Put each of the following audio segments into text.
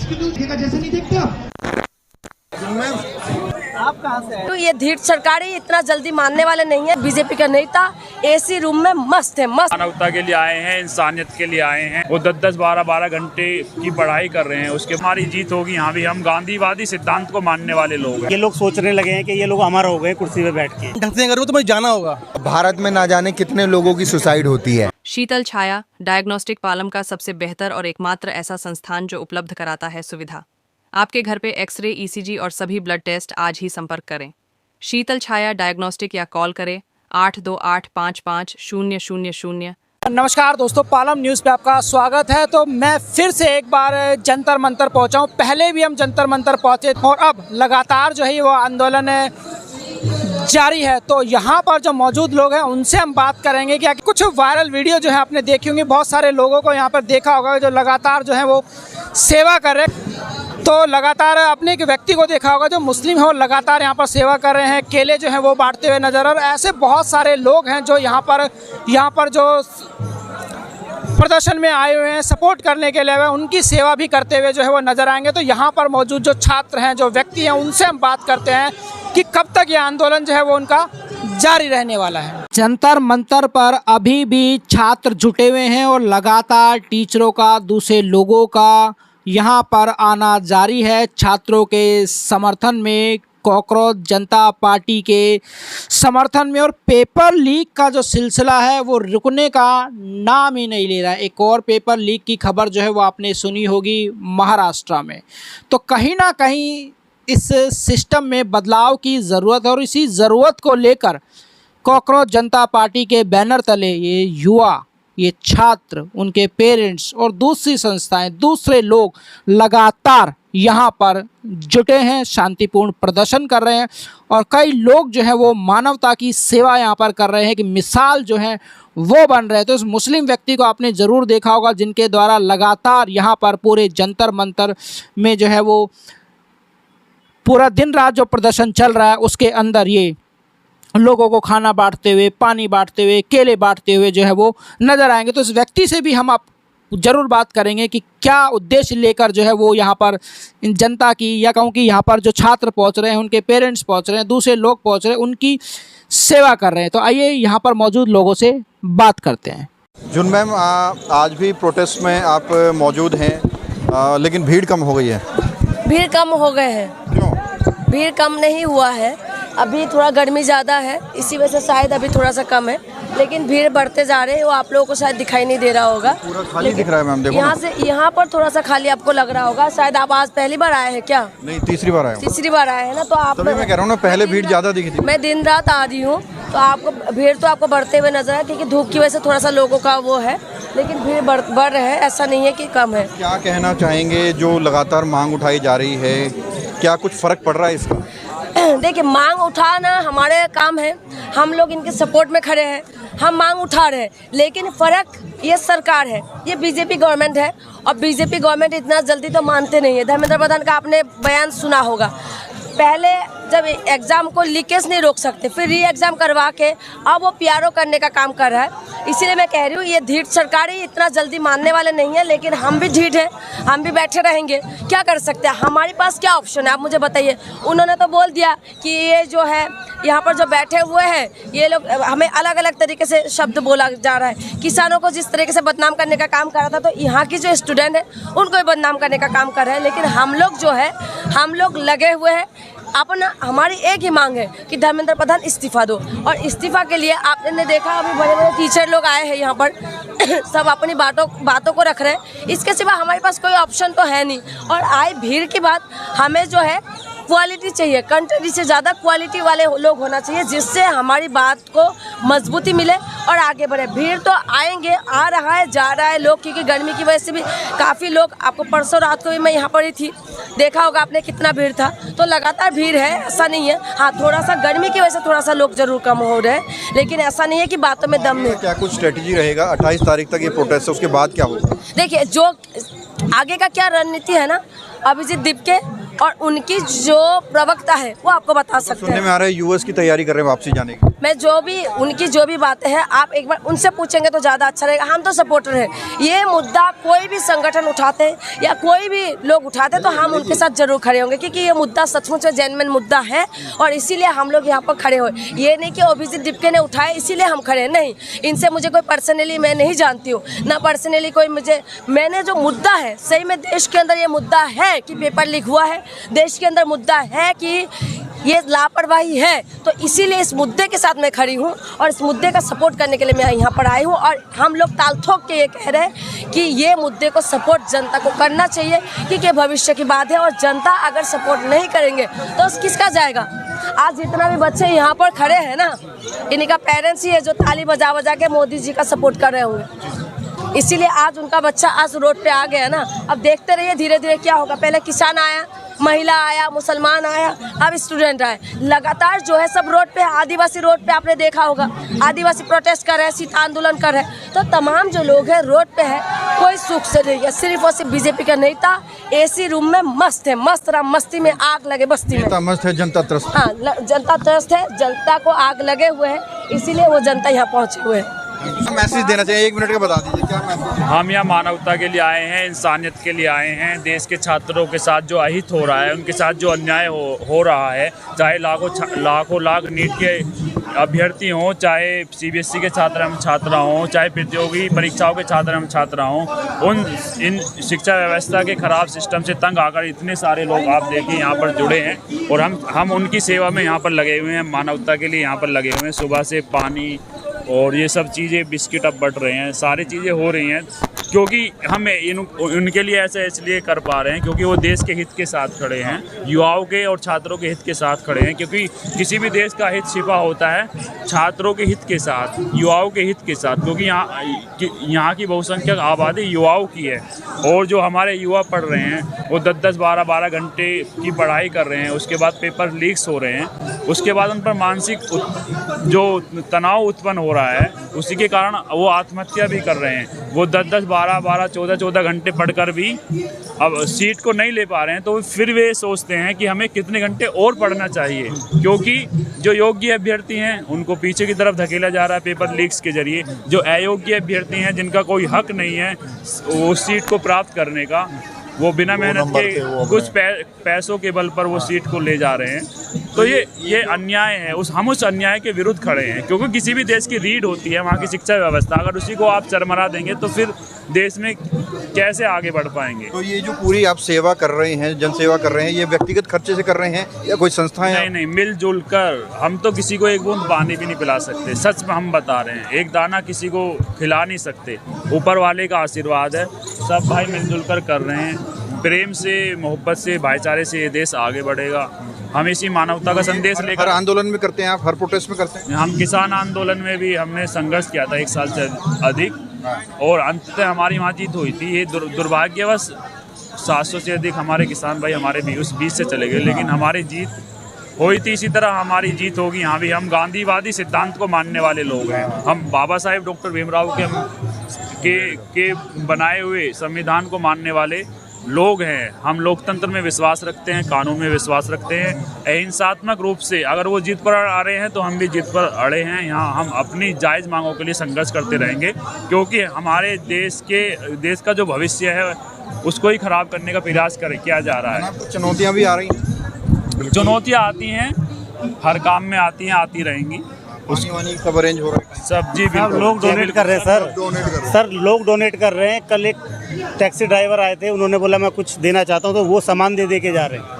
जैसे नहीं देखते आप कहाँ से हैं? तो ये धीट सरकार ही इतना जल्दी मानने वाले नहीं है। बीजेपी का नेता एसी रूम में मस्त है, मस्त। मानवता के लिए आए हैं, इंसानियत के लिए आए हैं। वो 10-10, 12-12 घंटे की पढ़ाई कर रहे हैं, उसके हमारी जीत होगी। यहाँ भी हम गांधीवादी सिद्धांत को मानने वाले लोग हैं। ये लोग सोचने लगे हैं कि ये लोग अमर हो गए कुर्सी पे बैठ के। ढंग से करो तो मुझे जाना होगा। भारत में ना जाने कितने लोगों की सुसाइड होती है। शीतल छाया डायग्नोस्टिक पालम का सबसे बेहतर और एकमात्र ऐसा संस्थान जो उपलब्ध कराता है सुविधा। आपके घर पे एक्सरे, ईसीजी और सभी ब्लड टेस्ट आज ही संपर्क करें। शीतल छाया डायग्नोस्टिक या कॉल करें 82855000। नमस्कार दोस्तों, पालम न्यूज़ पे आपका स्वागत है। तो मैं फिर से एक बार जंतर मंतर पहुंचा हूं। पहले भी हम जंतर मंतर पहुंचे और अब लगातार जो है वो आंदोलन जारी है। तो यहाँ पर जो मौजूद लोग हैं उनसे हम बात करेंगे कि कुछ वायरल वीडियो जो है आपने देखी होंगी। बहुत सारे लोगों को यहाँ पर देखा होगा जो लगातार जो है वो सेवा कर रहे हैं। तो लगातार अपने एक व्यक्ति को देखा होगा जो मुस्लिम है और लगातार यहाँ पर सेवा कर रहे हैं। केले जो हैं वो बांटते हुए नजर। और ऐसे बहुत सारे लोग हैं जो यहाँ पर जो प्रदर्शन में आए हुए हैं सपोर्ट करने के लिए, उनकी सेवा भी करते हुए जो है वो नजर आएंगे। तो यहाँ पर मौजूद जो छात्र हैं, जो व्यक्ति हैं, उनसे हम बात करते हैं कि कब तक ये आंदोलन जो है वो उनका जारी रहने वाला है। जंतर मंतर पर अभी भी छात्र जुटे हुए हैं और लगातार टीचरों का, दूसरे लोगों का यहाँ पर आना जारी है। छात्रों के समर्थन में, कॉकरोच जनता पार्टी के समर्थन में। और पेपर लीक का जो सिलसिला है वो रुकने का नाम ही नहीं ले रहा है। एक और पेपर लीक की खबर जो है वो आपने सुनी होगी महाराष्ट्र में। तो कहीं ना कहीं इस सिस्टम में बदलाव की ज़रूरत है और इसी ज़रूरत को लेकर कॉकरोच जनता पार्टी के बैनर तले ये युवा, ये छात्र, उनके पेरेंट्स और दूसरी संस्थाएं, दूसरे लोग लगातार यहाँ पर जुटे हैं, शांतिपूर्ण प्रदर्शन कर रहे हैं। और कई लोग जो है वो मानवता की सेवा यहाँ पर कर रहे हैं कि मिसाल जो है वो बन रहे हैं। तो इस मुस्लिम व्यक्ति को आपने ज़रूर देखा होगा जिनके द्वारा लगातार यहाँ पर पूरे जंतर मंतर में जो है वो पूरा दिन रात जो प्रदर्शन चल रहा है उसके अंदर ये लोगों को खाना बांटते हुए, पानी बांटते हुए, केले बांटते हुए जो है वो नज़र आएंगे। तो इस व्यक्ति से भी हम आप ज़रूर बात करेंगे कि क्या उद्देश्य लेकर जो है वो यहाँ पर इन जनता की, या कहूँ कि यहाँ पर जो छात्र पहुँच रहे हैं, उनके पेरेंट्स पहुँच रहे हैं, दूसरे लोग पहुँच रहे हैं, उनकी सेवा कर रहे हैं। तो आइए यहाँ पर मौजूद लोगों से बात करते हैं। जुन मैम, आज भी प्रोटेस्ट में आप मौजूद हैं, लेकिन भीड़ कम हो गई है। भीड़ कम हो गए हैं। क्यों? भीड़ कम नहीं हुआ है, अभी थोड़ा गर्मी ज़्यादा है, इसी वजह से शायद अभी थोड़ा सा कम है। लेकिन भीड़ बढ़ते जा रहे हैं, वो आप लोगों को शायद दिखाई नहीं दे रहा होगा। पूरा खाली दिख रहा है मैम, देखो यहाँ पर थोड़ा सा खाली आपको लग रहा होगा। शायद आप आज पहली बार आए हैं क्या? नहीं, तीसरी बार आया हूँ। तीसरी बार आए हैं ना, तो आप, तभी मैं कह रहा हूँ ना, पहले भीड़ ज़्यादा दिखी थी। मैं दिन रात आ रही हूँ तो आपको भीड़ तो आपको बढ़ते हुए नजर है, क्योंकि धूप की वजह से थोड़ा सा लोगों का वो है, लेकिन भीड़ बढ़ रहे हैं, ऐसा नहीं है कि कम है। क्या कहना चाहेंगे जो लगातार मांग उठाई जा रही है, क्या कुछ फर्क पड़ रहा है इसका? देखिए, मांग उठाना हमारे काम है, हम लोग इनके सपोर्ट में खड़े हैं, हम मांग उठा रहे हैं। लेकिन फ़र्क ये सरकार है, ये बीजेपी गवर्नमेंट है, और बीजेपी गवर्नमेंट इतना जल्दी तो मानते नहीं है। धर्मेंद्र प्रधान का आपने बयान सुना होगा, पहले जब एग्ज़ाम को लीकेज नहीं रोक सकते, फिर री एग्ज़ाम करवा के अब वो पीआरओ करने का काम कर रहा है। इसीलिए मैं कह रही हूँ ये ढीठ सरकार ही इतना जल्दी मानने वाले नहीं है। लेकिन हम भी ढीठ हैं, हम भी बैठे रहेंगे, क्या कर सकते हैं? हमारे पास क्या ऑप्शन है, आप मुझे बताइए। उन्होंने तो बोल दिया कि ये जो है यहाँ पर जो बैठे हुए हैं ये लोग, हमें अलग अलग तरीके से शब्द बोला जा रहा है। किसानों को जिस तरीके से बदनाम करने का काम कर रहा था, तो यहाँ की जो स्टूडेंट है उनको भी बदनाम करने का काम कर रहे हैं। लेकिन हम लोग जो है, हम लोग लगे हुए हैं। अपना हमारी एक ही मांग है कि धर्मेंद्र प्रधान इस्तीफा दो। और इस्तीफा के लिए आपने देखा अभी बड़े बड़े टीचर लोग आए हैं यहाँ पर सब अपनी बातों को रख रहे हैं। इसके सिवा हमारे पास कोई ऑप्शन तो है नहीं। और आए भीड़ की बात, हमें जो है क्वालिटी चाहिए, क्वांटिटी से ज़्यादा क्वालिटी वाले लोग होना चाहिए, जिससे हमारी बात को मजबूती मिले और आगे बढ़े। भीड़ तो आएंगे, आ रहा है, जा रहा है लोग, क्योंकि गर्मी की वजह से भी काफ़ी लोग, आपको परसों रात को भी मैं यहाँ पर ही थी, देखा होगा आपने कितना भीड़ था। तो लगातार भीड़ है, ऐसा नहीं है। हाँ, थोड़ा सा गर्मी की वजह से थोड़ा सा लोग जरूर कम हो रहे हैं, लेकिन ऐसा नहीं है कि बातों में दम नहीं। क्या कुछ स्ट्रेटेजी रहेगा? 28 तारीख तक ये प्रोटेस्ट है, उसके बाद क्या होगा? देखिए, जो आगे का क्या रणनीति है ना, अभिजीत दीपके और उनकी जो प्रवक्ता है वो आपको बता सकते हैं। सुनने में आ रहा है यूएस की तैयारी कर रहे हैं वापसी जाने की। मैं उनकी जो भी बातें हैं आप एक बार उनसे पूछेंगे तो ज़्यादा अच्छा रहेगा। हम तो सपोर्टर हैं, ये मुद्दा कोई भी संगठन उठाते हैं या कोई भी लोग उठाते हैं तो हम उनके साथ जरूर खड़े होंगे, क्योंकि ये मुद्दा सचमुच में जेन्युइन मुद्दा है और इसीलिए हम लोग यहाँ पर खड़े हुए। ये नहीं कि ओबीसी डिप्टी ने उठाए इसीलिए हम खड़े हैं, नहीं, इनसे मुझे कोई पर्सनली मैं नहीं जानती हूँ, ना पर्सनली कोई मैंने जो मुद्दा है, सही में देश के अंदर ये मुद्दा है कि पेपर लीक हुआ है, देश के अंदर मुद्दा है कि ये लापरवाही है, तो इसीलिए इस मुद्दे के साथ मैं खड़ी हूँ और इस मुद्दे का सपोर्ट करने के लिए मैं यहाँ पर आई हूँ। और हम लोग ताल ठोक के ये कह रहे हैं कि ये मुद्दे को सपोर्ट जनता को करना चाहिए, क्योंकि भविष्य की बात है और जनता अगर सपोर्ट नहीं करेंगे तो किसका जाएगा। आज जितना भी बच्चे यहाँ पर खड़े हैं ना, इन्हीं का पेरेंट्स ही है जो ताली बजा बजा के मोदी जी का सपोर्ट कर रहे होंगे, इसीलिए आज उनका बच्चा आज रोड पे आ गया ना। अब देखते रहिए धीरे धीरे क्या होगा। पहले किसान आया, महिला आया, मुसलमान आया, अब स्टूडेंट आए, लगातार जो है सब रोड पे। आदिवासी रोड पे आपने देखा होगा, आदिवासी प्रोटेस्ट कर रहे हैं, सीता आंदोलन कर रहे हैं, तो तमाम जो लोग हैं रोड पे है, कोई सुख से नहीं है। सिर्फ और सिर्फ बीजेपी का नेता एसी रूम में मस्त है, मस्त राम मस्ती में आग लगे बस्ती में। मस्त है, जनता त्रस्त। हाँ, जनता त्रस्त है, जनता को आग लगे हुए है, इसीलिए वो जनता यहाँ पहुँचे हुए है। मैसेज देना चाहिए, 1 मिनट का बता दीजिए क्या मैसेज। हम यहाँ मानवता के लिए आए हैं, इंसानियत के लिए आए हैं। देश के छात्रों के साथ जो अहित हो रहा है, उनके साथ जो अन्याय हो रहा है, चाहे लाखों लाख नीट के अभ्यर्थी हों, चाहे सीबीएसई के छात्रा हों, चाहे प्रतियोगी परीक्षाओं के छात्रा हों, इन शिक्षा व्यवस्था के खराब सिस्टम से तंग आकर इतने सारे लोग आप देखिए यहाँ पर जुड़े हैं और हम उनकी सेवा में यहाँ पर लगे हुए हैं, मानवता के लिए यहाँ पर लगे हुए हैं। सुबह से पानी और ये सब चीज़ें, बिस्किट अब बट रहे हैं, सारी चीज़ें हो रही हैं, क्योंकि हम उनके लिए ऐसा इसलिए कर पा रहे हैं क्योंकि वो देश के हित के साथ खड़े हैं, युवाओं के और छात्रों के हित के साथ खड़े हैं। क्योंकि किसी भी देश का हित छिपा होता है छात्रों के हित के साथ, युवाओं के हित के साथ, क्योंकि यहाँ की बहुसंख्यक आबादी युवाओं की है और जो हमारे युवा पढ़ रहे हैं वो 10-10, 12-12 घंटे की पढ़ाई कर रहे हैं, उसके बाद पेपर लीक्स हो रहे हैं, उसके बाद उन पर मानसिक जो तनाव उत्पन्न हो रहा है, उसी के कारण वो आत्महत्या भी कर रहे हैं। वो 10-10, 12-12, 14-14 घंटे पढ़कर भी अब सीट को नहीं ले पा रहे हैं, तो फिर वे सोचते हैं कि हमें कितने घंटे और पढ़ना चाहिए, क्योंकि जो योग्य अभ्यर्थी हैं उनको पीछे की तरफ धकेला जा रहा है पेपर लीक्स के जरिए। जो अयोग्य अभ्यर्थी हैं, जिनका कोई हक नहीं है वो सीट को प्राप्त करने का, वो बिना मेहनत के कुछ पैसों के बल पर वो सीट को ले जा रहे हैं। तो ये अन्याय है। हम उस अन्याय के विरुद्ध खड़े हैं, क्योंकि किसी भी देश की रीढ़ होती है वहाँ की शिक्षा व्यवस्था, अगर उसी को आप चरमरा देंगे तो फिर देश में कैसे आगे बढ़ पाएंगे। तो ये जो पूरी आप सेवा कर रहे हैं, जन सेवा कर रहे हैं, ये व्यक्तिगत खर्चे से कर रहे हैं या कोई संस्थाएं? नहीं, मिलजुल कर। हम तो किसी को एक बूंद पानी भी नहीं पिला सकते, सच में हम बता रहे हैं, एक दाना किसी को खिला नहीं सकते। ऊपर वाले का आशीर्वाद है, सब भाई मिलजुल कर कर रहे हैं। प्रेम से, मोहब्बत से, भाईचारे से ये देश आगे बढ़ेगा। हम इसी मानवता का संदेश लेकर हर आंदोलन में करते हैं आप, हर प्रोटेस्ट में करते हैं? हम किसान आंदोलन में भी हमने संघर्ष किया था 1 साल से अधिक और अंततः हमारी वहाँ जीत हुई थी। ये दुर्भाग्यवश 700 से अधिक हमारे किसान भाई हमारे भी उस बीच से चले गए, लेकिन हमारी जीत हुई थी। इसी तरह हमारी जीत होगी यहाँ भी। हम गांधीवादी सिद्धांत को मानने वाले लोग हैं। हम बाबा साहेब डॉक्टर भीमराव के बनाए हुए संविधान को मानने वाले लोग हैं। हम लोकतंत्र में विश्वास रखते हैं, कानून में विश्वास रखते हैं। अहिंसात्मक रूप से अगर वो जीत पर आ रहे हैं तो हम भी जीत पर अड़े हैं। यहाँ हम अपनी जायज़ मांगों के लिए संघर्ष करते रहेंगे, क्योंकि हमारे देश का जो भविष्य है उसको ही खराब करने का प्रयास किया जा रहा है। चुनौतियाँ भी आ रही हैं? चुनौतियाँ आती हैं, हर काम में आती हैं, आती रहेंगी। सब अरेंज हो रहा है, सब जी बिल्कुल। लोग डोनेट कर रहे हैं सर, लोग डोनेट कर रहे हैं। कल एक टैक्सी ड्राइवर आए थे, उन्होंने बोला मैं कुछ देना चाहता हूं, तो वो सामान दे के जा रहे हैं।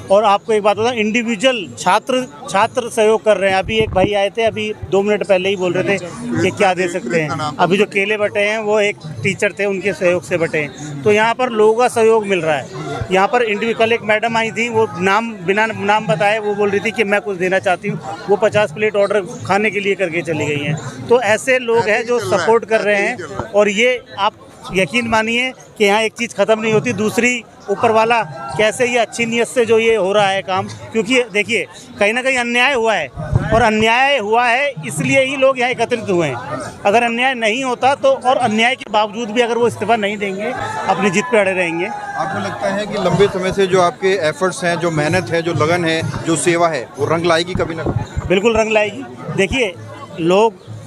और आपको एक बात बता, इंडिविजुअल छात्र सहयोग कर रहे हैं। अभी एक भाई आए थे, अभी 2 मिनट पहले ही बोल रहे थे कि क्या दे सकते हैं। अभी जो केले बटे हैं वो एक टीचर थे, उनके सहयोग से बटे हैं। तो यहाँ पर लोगों का सहयोग मिल रहा है। यहाँ पर कल एक मैडम आई थी, वो बिना नाम बताए वो बोल रही थी कि मैं कुछ देना चाहती हूँ। वो 50 प्लेट ऑर्डर खाने के लिए करके चली गई हैं। तो ऐसे लोग हैं जो सपोर्ट कर रहे हैं। और ये आप यकीन मानिए कि यहाँ एक चीज़ ख़त्म नहीं होती, दूसरी ऊपर वाला कैसे ये अच्छी नीयत से जो ये हो रहा है काम, क्योंकि देखिए कहीं ना कहीं अन्याय हुआ है, और अन्याय हुआ है इसलिए ही लोग यहाँ एकत्रित हुए हैं। अगर अन्याय नहीं होता तो, और अन्याय के बावजूद भी अगर वो इस्तीफा नहीं देंगे, अपनी जिद पे अड़े रहेंगे। आपको लगता है कि लंबे समय से जो आपके एफर्ट्स हैं, जो मेहनत है, जो लगन है, जो सेवा है, वो रंग लाएगी कभी ना कभी? बिल्कुल रंग लाएगी। देखिए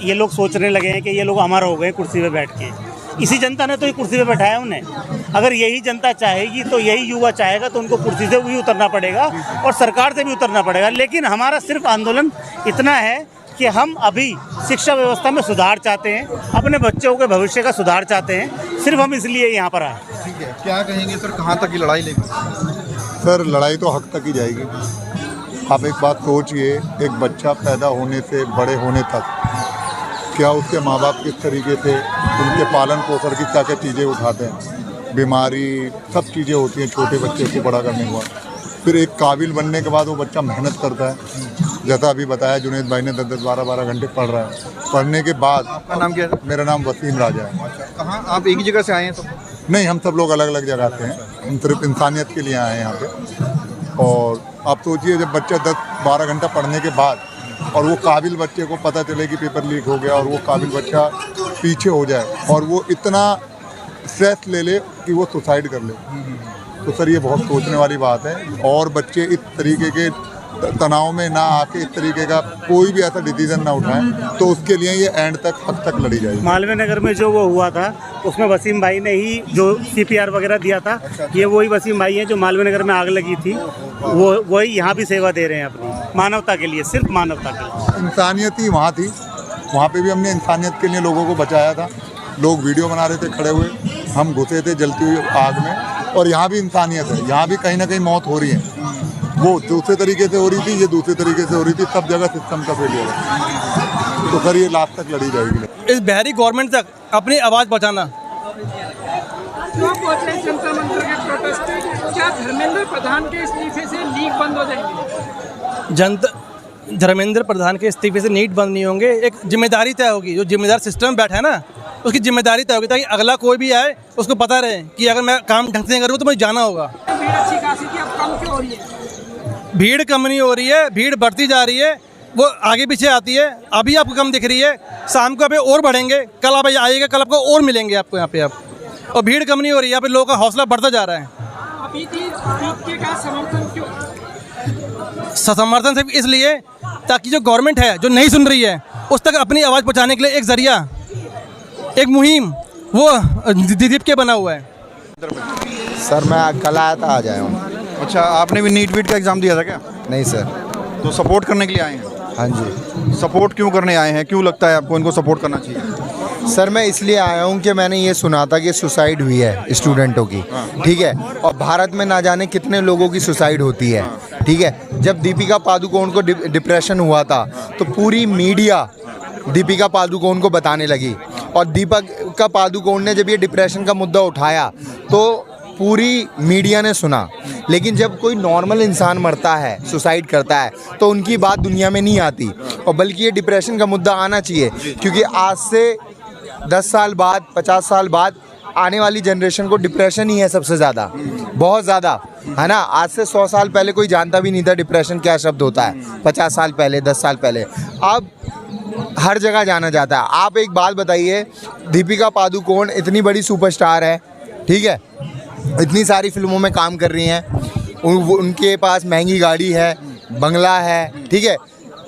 ये लोग सोचने लगे हैं कि ये लोग अमर हो गए कुर्सी पे बैठ के। इसी जनता ने तो ये कुर्सी पे बैठाया उन्हें। अगर यही जनता चाहेगी तो यही युवा चाहेगा तो उनको कुर्सी से भी उतरना पड़ेगा और सरकार से भी उतरना पड़ेगा। लेकिन हमारा सिर्फ आंदोलन इतना है कि हम अभी शिक्षा व्यवस्था में सुधार चाहते हैं, अपने बच्चों के भविष्य का सुधार चाहते हैं, सिर्फ हम इसलिए यहाँ पर आए। ठीक है, क्या कहेंगे सर, कहाँ तक की लड़ाई लेंगे? सर लड़ाई तो हक तक ही जाएगी। आप एक बात सोचिए, एक बच्चा पैदा होने से बड़े होने तक क्या उसके माँ बाप किस तरीके से उनके पालन पोषण की क्या क्या चीज़ें उठाते हैं, बीमारी सब चीज़ें होती हैं छोटे बच्चे को बड़ा करने के बाद। फिर एक काबिल बनने के बाद वो बच्चा मेहनत करता है, जैसा अभी बताया जुनैद भाई ने 10-10 12-12 घंटे पढ़ रहा है। पढ़ने के बाद आपका नाम क्या है? मेरा नाम वसीम राजा है। कहाँ आप एक ही जगह से आए हैं? तो नहीं, हम सब लोग अलग अलग जगह से हैं, हम सिर्फ इंसानियत के लिए आए हैं यहाँ पे। और आप सोचिए जब बच्चा 10-12 घंटा पढ़ने के बाद और वो काबिल बच्चे को पता चले कि पेपर लीक हो गया और वो काबिल बच्चा पीछे हो जाए और वो इतना स्ट्रेस ले ले कि वो सुसाइड कर ले, तो सर ये बहुत सोचने वाली बात है। और बच्चे इस तरीके के तनाव में ना आके इस तरीके का कोई भी ऐसा डिसीजन ना उठाएं, तो उसके लिए ये एंड तक हद तक लड़ी जाएगी। मालवीय नगर में जो वो हुआ था उसमें वसीम भाई ने ही जो CPR वगैरह दिया था। ये वही वसीम भाई हैं जो मालवीय नगर में आग लगी थी, वो वही यहाँ भी सेवा दे रहे हैं अपनी मानवता के लिए, सिर्फ मानवता के लिए। इंसानियत ही वहाँ थी, वहाँ पे भी हमने इंसानियत के लिए लोगों को बचाया था। लोग वीडियो बना रहे थे खड़े हुए, हम घुसे थे जलती हुई आग में, और यहाँ भी इंसानियत है। यहाँ भी कहीं ना कहीं मौत हो रही है, वो दूसरे तरीके से हो रही थी, ये दूसरे तरीके से हो रही थी, सब जगह सिस्टम का फेलियर है। तो सर ये लास्ट तक लड़ी जाएगी। इस बिहारी गवर्नमेंट तक अपनी आवाज़ पहुँचाना। क्यों पहुंचे जनता मंदिर के प्रोटेस्ट पे? क्या धर्मेंद्र प्रधान के इस्तीफे से लीक बंद हो जाएंगे? धर्मेंद्र प्रधान के इस्तीफे से नीट बंद नहीं होंगे। एक जिम्मेदारी तय होगी, जो जिम्मेदार सिस्टम बैठा है ना उसकी जिम्मेदारी तय होगी, ताकि अगला कोई भी आए उसको पता रहे कि अगर मैं काम ढंग से नहीं करूँ तो मुझे जाना होगा। भीड़ अच्छी खासी थी, अब कम क्यों हो रही है? भीड़ कम नहीं हो रही है, भीड़ बढ़ती जा रही है, वो आगे पीछे आती है। अभी आपको कम दिख रही है, शाम को आप और बढ़ेंगे, कल आप आइएगा, कल आपको और मिलेंगे आपको यहाँ पे आप। और भीड़ कम नहीं हो रही है, यहाँ पे लोगों का हौसला बढ़ता जा रहा है। अभी का समर्थन क्यों? समर्थन सिर्फ इसलिए ताकि जो गवर्नमेंट है जो नहीं सुन रही है उस तक अपनी आवाज़ पहुँचाने के लिए एक जरिया, एक मुहिम वो दीदीप के बना हुआ है। सर मैं कल आया था, आज आया हूँ। अच्छा, आपने भी नीट वीट का एग्ज़ाम दिया था क्या? नहीं सर। तो सपोर्ट करने के लिए आए हैं? हाँ जी। सपोर्ट क्यों करने आए हैं? क्यों लगता है आपको इनको सपोर्ट करना चाहिए? सर मैं इसलिए आया हूँ कि मैंने ये सुना था कि सुसाइड हुई है स्टूडेंटों की, ठीक है, और भारत में ना जाने कितने लोगों की सुसाइड होती है, ठीक है। जब दीपिका पादुकोण को डिप्रेशन हुआ था तो पूरी मीडिया दीपिका पादुकोण को बताने लगी, और दीपिका पादुकोण ने जब ये डिप्रेशन का मुद्दा उठाया तो पूरी मीडिया ने सुना। लेकिन जब कोई नॉर्मल इंसान मरता है, सुसाइड करता है, तो उनकी बात दुनिया में नहीं आती, और बल्कि ये डिप्रेशन का मुद्दा आना चाहिए, क्योंकि आज से 10 साल बाद, 50 साल बाद आने वाली जनरेशन को डिप्रेशन ही है सबसे ज़्यादा, बहुत ज़्यादा, है ना। आज से 100 साल पहले कोई जानता भी नहीं था डिप्रेशन क्या शब्द होता है, 50 साल पहले, 10 साल पहले। अब हर जगह जाना जाता है। आप एक बात बताइए, दीपिका पादुकोण इतनी बड़ी सुपरस्टार है, ठीक है, इतनी सारी फिल्मों में काम कर रही हैं, उनके पास महंगी गाड़ी है, बंगला है, ठीक है,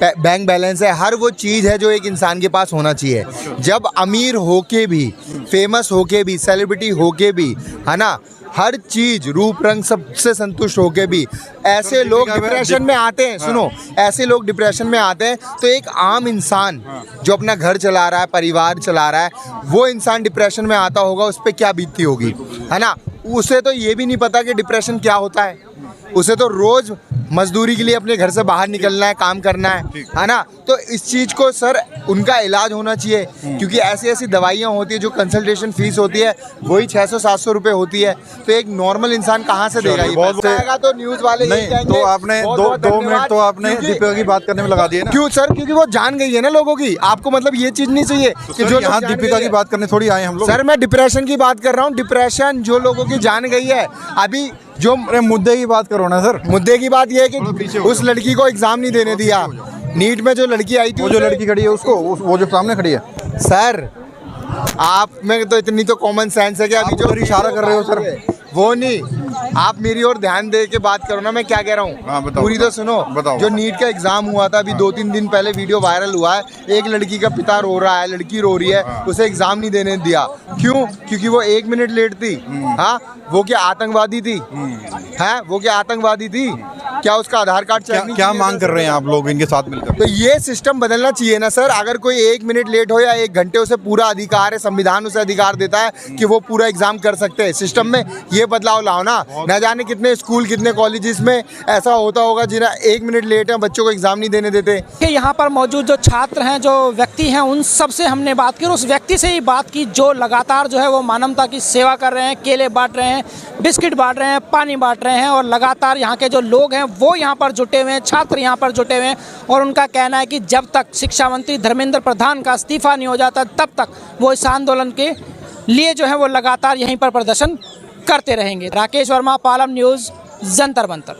बैंक बैलेंस है, हर वो चीज़ है जो एक इंसान के पास होना चाहिए। जब अमीर होके भी, फेमस होके भी, सेलिब्रिटी होके भी, है ना, हर चीज़ रूप रंग सबसे संतुष्ट होके भी ऐसे लोग डिप्रेशन में आते हैं, सुनो, ऐसे लोग डिप्रेशन में आते हैं, तो एक आम इंसान जो अपना घर चला रहा है, परिवार चला रहा है, वो इंसान डिप्रेशन में आता होगा, उस पर क्या बीतती होगी, है ना। उसे तो ये भी नहीं पता कि डिप्रेशन क्या होता है, उसे तो रोज़ मजदूरी के लिए अपने घर से बाहर निकलना है, काम करना है ना। तो इस चीज़ को सर उनका इलाज होना चाहिए, क्योंकि ऐसी ऐसी दवाइयाँ होती है जो कंसल्टेशन फीस होती है वही 600-700 रुपये होती है, तो एक नॉर्मल इंसान कहाँ से देगा? बहुत आएगा तो न्यूज़ वाले नहीं, तो आपने दो मिनट तो आपने दीपिका की बात करने में लगा दिए ना। क्यों सर? क्योंकि वो जान गई है ना लोगों की। आपको मतलब ये चीज़ नहीं चाहिए कि जो यहाँ दीपिका की बात करने थोड़ी आए हम लोग। सर मैं डिप्रेशन की बात कर रहा हूँ, डिप्रेशन जो लोगों की जान गई है। अभी जो मुद्दे की बात करो ना सर। मुद्दे की बात यह है कि उस लड़की को एग्जाम नहीं देने दिया, नीट में जो लड़की आई थी, वो जो लड़की खड़ी है उसको, वो जो सामने खड़ी है। सर आप में तो इतनी तो कॉमन सेंस है कि अभी जो इशारा कर रहे हो सर, वो नहीं, आप मेरी ओर ध्यान दे के बात करो ना, मैं क्या कह रहा हाँ, हूँ, बताओ, पूरी तो सुनो। बताओ। जो नीट का एग्जाम हुआ था अभी 2-3 दिन पहले, वीडियो वायरल हुआ है, एक लड़की का पिता रो रहा है, लड़की रो रही है, उसे एग्जाम नहीं देने दिया। क्यों? क्योंकि वो 1 मिनट लेट थी। हाँ, वो क्या आतंकवादी थी? है वो क्या आतंकवादी थी? क्या उसका आधार कार्ड चेक नहीं क्या किया मांग था? कर रहे हैं आप लोग इनके साथ मिलकर? तो ये सिस्टम बदलना चाहिए ना सर। अगर कोई 1 मिनट लेट हो या 1 घंटे, उसे पूरा अधिकार है, संविधान उसे अधिकार देता है कि वो पूरा एग्जाम कर सकते हैं। सिस्टम में ये बदलाव लाओ ना। न जाने कितने स्कूल, कितने कॉलेजेस में ऐसा होता होगा जिन्हें 1 मिनट लेट है, बच्चों को एग्जाम नहीं देने देते। कि यहाँ पर मौजूद जो छात्र हैं, जो व्यक्ति हैं, उन सब से हमने बात की और उस व्यक्ति से ही बात की जो लगातार जो है वो मानवता की सेवा कर रहे हैं, केले बांट रहे हैं, बिस्किट बांट रहे हैं, पानी बांट रहे हैं और लगातार यहाँ के जो लोग हैं वो यहाँ पर जुटे हुए हैं, छात्र यहाँ पर जुटे हुए हैं। और उनका कहना है कि जब तक शिक्षा मंत्री धर्मेंद्र प्रधान का इस्तीफा नहीं हो जाता तब तक वो इस आंदोलन के लिए जो है वो लगातार यहीं पर प्रदर्शन करते रहेंगे। राकेश वर्मा, पालम न्यूज़, जंतर मंतर।